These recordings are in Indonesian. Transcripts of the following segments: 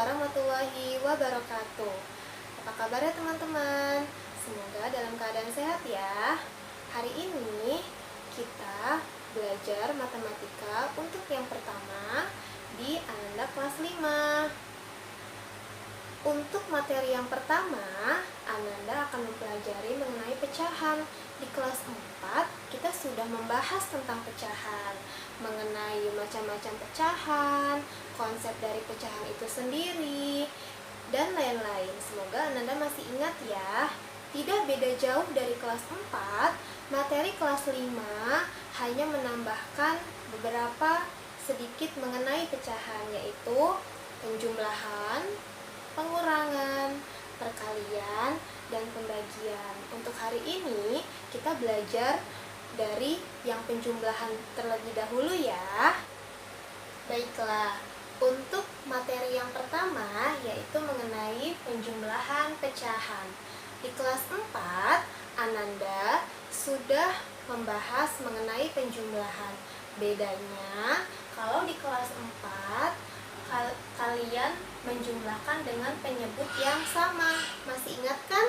warahmatullahi wabarakatuh. Apa kabar ya teman-teman? Semoga dalam keadaan sehat ya. Hari ini kita belajar matematika untuk yang pertama di Ananda kelas 5. Untuk materi yang pertama, Ananda akan mempelajari mengenai pecahan. Di kelas 4, kita sudah membahas tentang pecahan, mengenai macam-macam pecahan, konsep dari pecahan itu sendiri, dan lain-lain. Semoga Ananda masih ingat ya. Tidak beda jauh dari kelas 4, materi kelas 5 hanya menambahkan beberapa sedikit mengenai pecahan, yaitu penjumlahan, pengurangan, perkalian, dan pembagian. Untuk hari ini kita belajar dari yang penjumlahan terlebih dahulu ya. Baiklah, untuk materi yang pertama yaitu mengenai penjumlahan pecahan. Di kelas 4, Ananda sudah membahas mengenai penjumlahan. Bedanya, kalau di kelas 4 kalian menjumlahkan dengan penyebut yang sama. Masih ingat kan?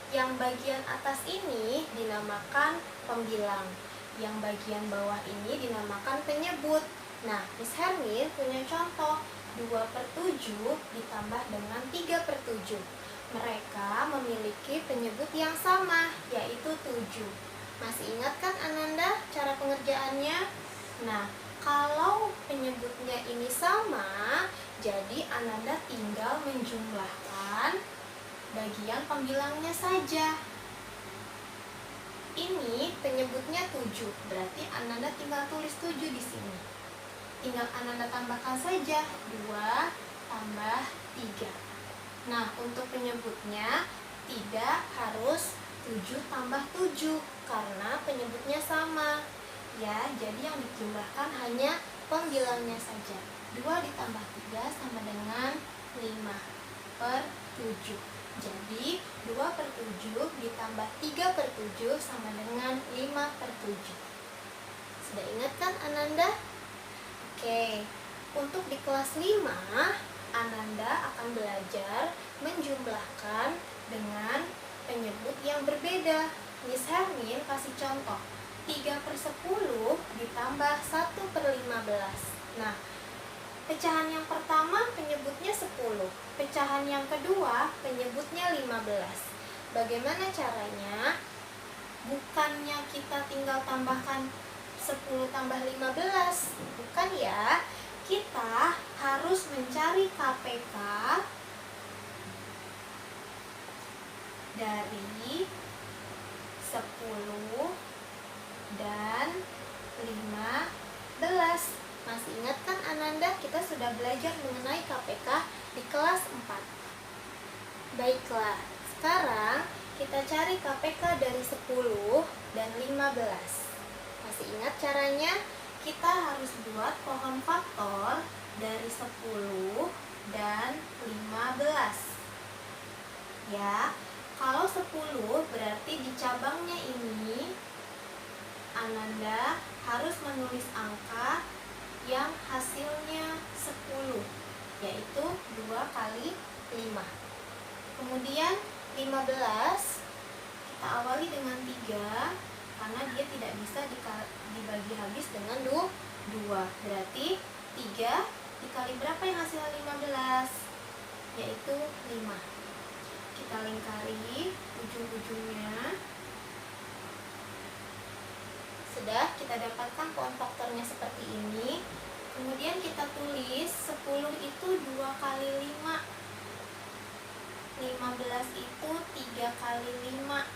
Yang bagian atas ini dinamakan pembilang, yang bagian bawah ini dinamakan penyebut. Nah, Miss Hermin punya contoh 2/7 ditambah dengan 3/7. Mereka memiliki penyebut yang sama, yaitu 7. Masih ingat kan Ananda cara pengerjaannya? Nah, kalau penyebutnya ini sama, jadi Ananda tinggal menjumlahkan bagian pembilangnya saja. Ini penyebutnya 7, berarti Ananda tinggal tulis 7 di sini. Tinggal Ananda tambahkan saja 2 tambah 3. Nah, untuk penyebutnya tidak harus 7 tambah 7 karena penyebutnya sama. Ya, jadi yang dijumlahkan hanya pembilangnya saja. 2 ditambah 3 sama dengan 5/7. Jadi 2/7 ditambah 3/7 sama dengan 5/7. Sudah ingat kan Ananda? Oke, untuk di kelas 5 Ananda akan belajar menjumlahkan dengan penyebut yang berbeda. Miss Hermin kasih contoh 3/10 ditambah 1/15. Nah, pecahan yang pertama penyebutnya 10, pecahan yang kedua penyebutnya 15. Bagaimana caranya? Bukannya kita tinggal tambahkan 10 tambah 15, bukan ya. Kita harus mencari KPK dari 10 dan 15. Masih ingat kan Ananda? Kita sudah belajar mengenai KPK di kelas 4. Baiklah, sekarang kita cari KPK dari 10 dan 15. Masih ingat caranya? Kita harus buat pohon faktor dari 10 dan 15. Ya, kalau 10 berarti di cabangnya ini Ananda harus menulis angka yang hasilnya 10, yaitu 2 kali 5. Kemudian 15 kita awali dengan 3 karena dia tidak bisa dibagi habis dengan 2. Berarti 3 dikali berapa yang hasilnya 15? Yaitu 5. Kita lingkari ujung-ujungnya. Sudah, kita dapatkan pohon faktornya seperti ini. Kemudian kita tulis 10 itu 2 kali 5. 15 itu 3 kali 5.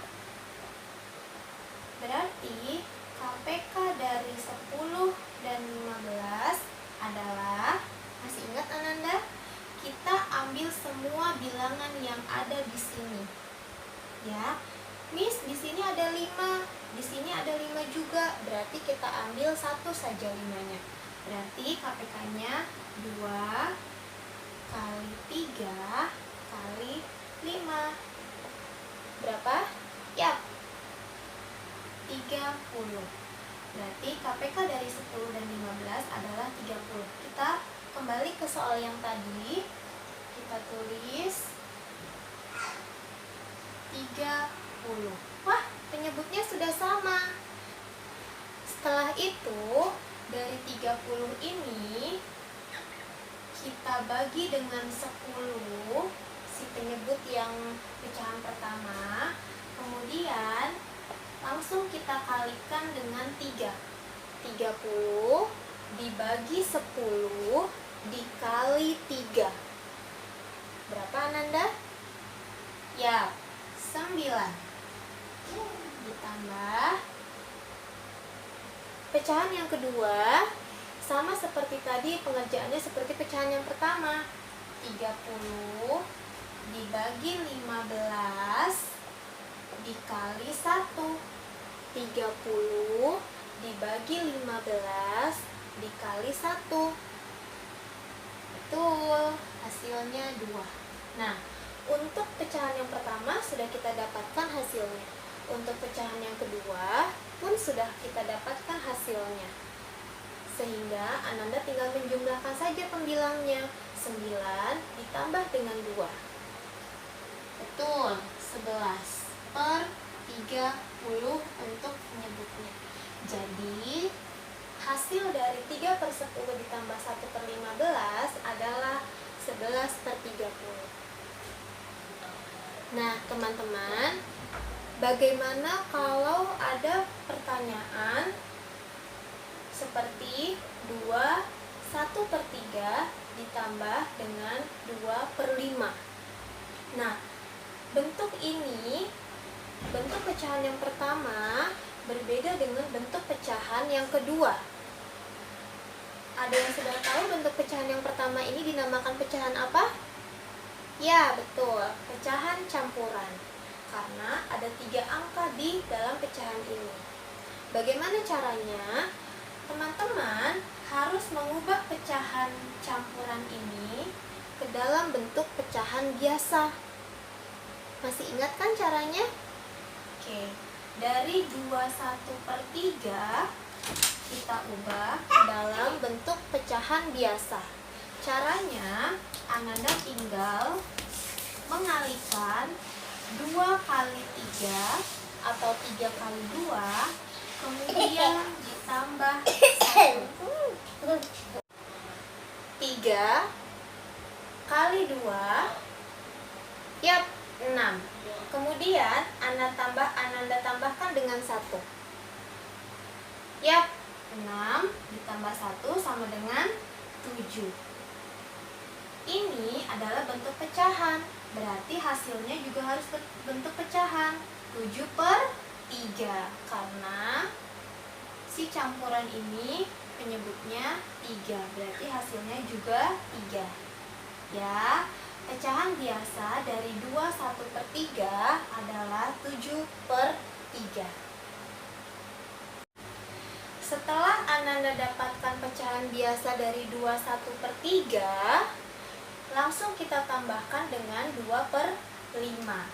Berarti KPK dari 10 dan 15 adalah, masih ingat Ananda? Kita ambil semua bilangan yang ada di sini. Ya, Miss, di sini ada 5, di sini ada 5 juga. Berarti kita ambil satu saja 5-nya. Berarti KPK-nya 2 kali 3 kali 5. Berapa? Ya, 30. Berarti KPK dari 10 dan 15 adalah 30. Kita kembali ke soal yang tadi. kita tulis 30. Wah, penyebutnya sudah sama. Setelah itu, dari 30 ini kita bagi dengan 10 si penyebut yang pecahan pertama. Kemudian langsung kita kalikan dengan 3. 30 dibagi 10 dikali 3. Berapa, Ananda? Ya, 9. Ditambah pecahan yang kedua, sama seperti tadi, pengerjaannya seperti pecahan yang pertama. 30 dibagi 15 dikali 1. 30 dibagi 15 dikali 1. Betul, hasilnya 2. Nah, untuk pecahan yang pertama sudah kita dapatkan hasilnya. Untuk pecahan yang kedua pun sudah kita dapatkan hasilnya. Sehingga Ananda tinggal menjumlahkan saja pembilangnya. 9 ditambah dengan 2. Betul, 11 per 30 untuk penyebutnya. Jadi hasil dari 3 per 10 ditambah 1 per 15 adalah 11 per 30. Nah, teman-teman, bagaimana kalau ada pertanyaan seperti 1 per 3 ditambah dengan 2 per 5? Nah, bentuk ini, bentuk pecahan yang pertama berbeda dengan bentuk pecahan yang kedua. Ada yang sudah tahu bentuk pecahan yang pertama ini dinamakan pecahan apa? Ya, betul, pecahan campuran. Karena ada 3 angka di dalam pecahan ini. Bagaimana caranya? Teman-teman harus mengubah pecahan campuran ini ke dalam bentuk pecahan biasa. Masih ingat kan caranya? Oke, dari 21 per 3 kita ubah dalam bentuk pecahan biasa. Caranya, Ananda tinggal mengalikan 2 kali 3 atau 3 kali 2, kemudian ditambah 1. 3 kali 2, yap, 6. Kemudian Ananda tambahkan dengan 1. Yap, 6 ditambah 1 sama dengan 7. Ini adalah bentuk pecahan, berarti hasilnya juga harus bentuk pecahan. 7 per 3, karena si campuran ini penyebutnya 3, berarti hasilnya juga 3. Ya, pecahan biasa dari 21 per 3 adalah 7 per 3. Setelah Ananda dapatkan pecahan biasa dari 21 per 3, langsung kita tambahkan dengan 2 per 5.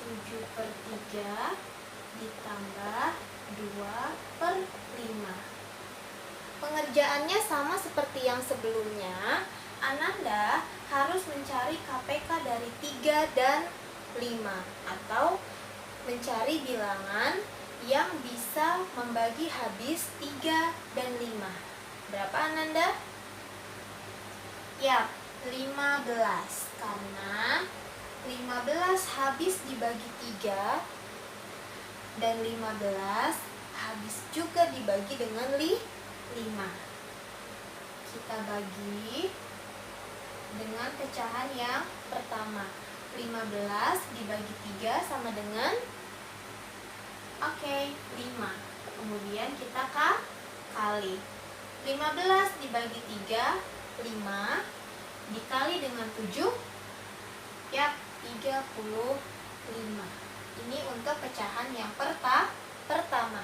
7 per 3 ditambah 2 per 5. Pengerjaannya sama seperti yang sebelumnya. Ananda harus mencari KPK dari 3 dan 5, atau mencari bilangan yang bisa membagi habis 3 dan 5. Berapa, Ananda? Ya, 15, karena 15 habis dibagi 3 dan 15 habis juga dibagi dengan 5. Kita bagi dengan pecahan yang pertama. 15 dibagi 3 sama dengan 5. Kemudian kita kali. 15 dibagi 3, 5, dikali dengan 7, ya, 35. Ini untuk pecahan yang pertama.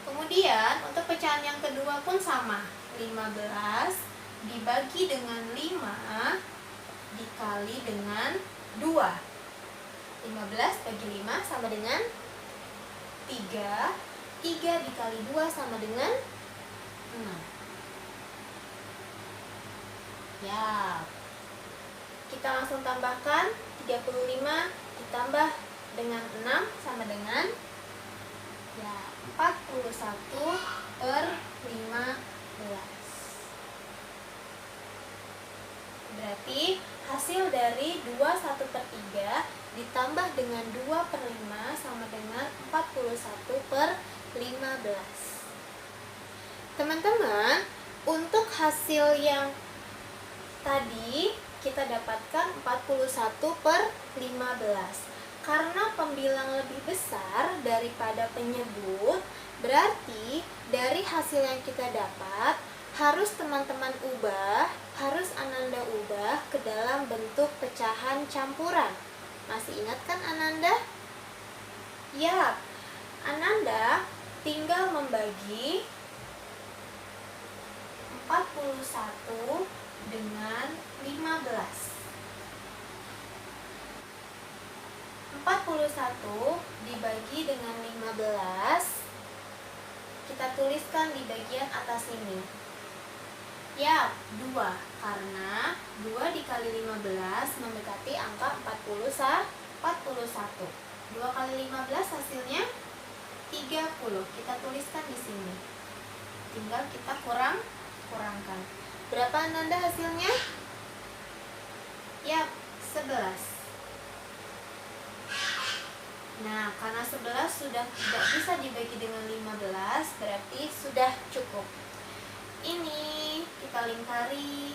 Kemudian untuk pecahan yang kedua pun sama. 15 dibagi dengan 5 dikali dengan 2. 15 bagi 5 sama dengan 3. 3 dikali 2 sama dengan 6. Ya. Kita langsung tambahkan 35 ditambah dengan 6 sama dengan 41/15. Berarti hasil dari 21/3 ditambah dengan 2/5 sama dengan 41/15. Teman-teman, untuk hasil yang tadi kita dapatkan 41/15. Karena pembilang lebih besar daripada penyebut, berarti dari hasil yang kita dapat harus teman-teman ubah, harus Ananda ubah ke dalam bentuk pecahan campuran. Masih ingat kan Ananda? Ya, Ananda tinggal membagi 41 dengan 15. 41 dibagi dengan 15, kita tuliskan di bagian atas ini. Ya, 2, karena 2 dikali 15 mendekati angka 41. 2 kali 15 hasilnya 30. Kita tuliskan di sini. Tinggal kita kurangkan. Berapa Ananda hasilnya? Ya, 11. Nah, karena 11 sudah tidak bisa dibagi dengan 15, berarti sudah cukup. Ini kita lingkari.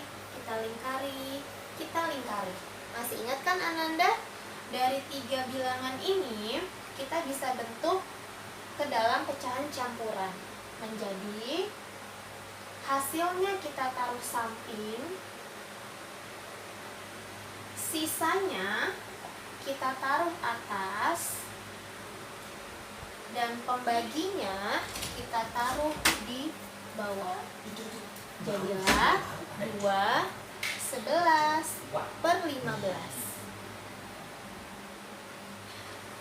Masih ingat kan Ananda? Dari 3 bilangan ini, kita bisa bentuk ke dalam pecahan campuran. Menjadi hasilnya kita taruh samping, sisanya kita taruh atas, dan pembaginya kita taruh di bawah. Jadilah 2/11/15.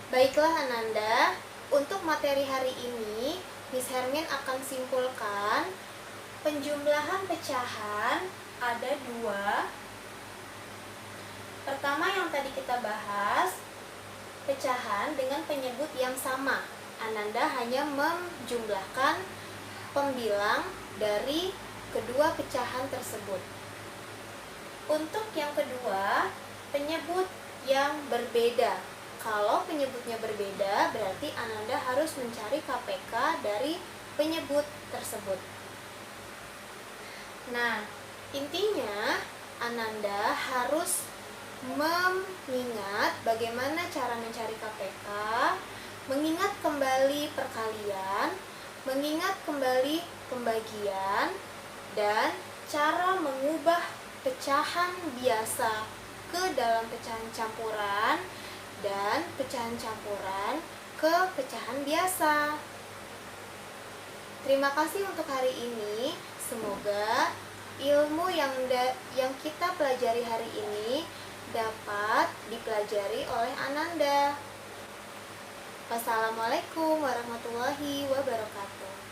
Baiklah Ananda, untuk materi hari ini Miss Hermin akan simpulkan penjumlahan pecahan ada 2. Pertama yang tadi kita bahas, pecahan dengan penyebut yang sama. Ananda hanya menjumlahkan pembilang dari kedua pecahan tersebut. Untuk yang kedua, penyebut yang berbeda. Kalau penyebutnya berbeda, berarti Ananda harus mencari KPK dari penyebut tersebut. Nah, intinya Ananda harus mengingat bagaimana cara mencari KPK, mengingat kembali perkalian, mengingat kembali pembagian, dan cara mengubah pecahan biasa ke dalam pecahan campuran dan pecahan campuran ke pecahan biasa. Terima kasih untuk hari ini. Semoga ilmu yang kita pelajari hari ini dapat dipelajari oleh Ananda. Wassalamualaikum warahmatullahi wabarakatuh.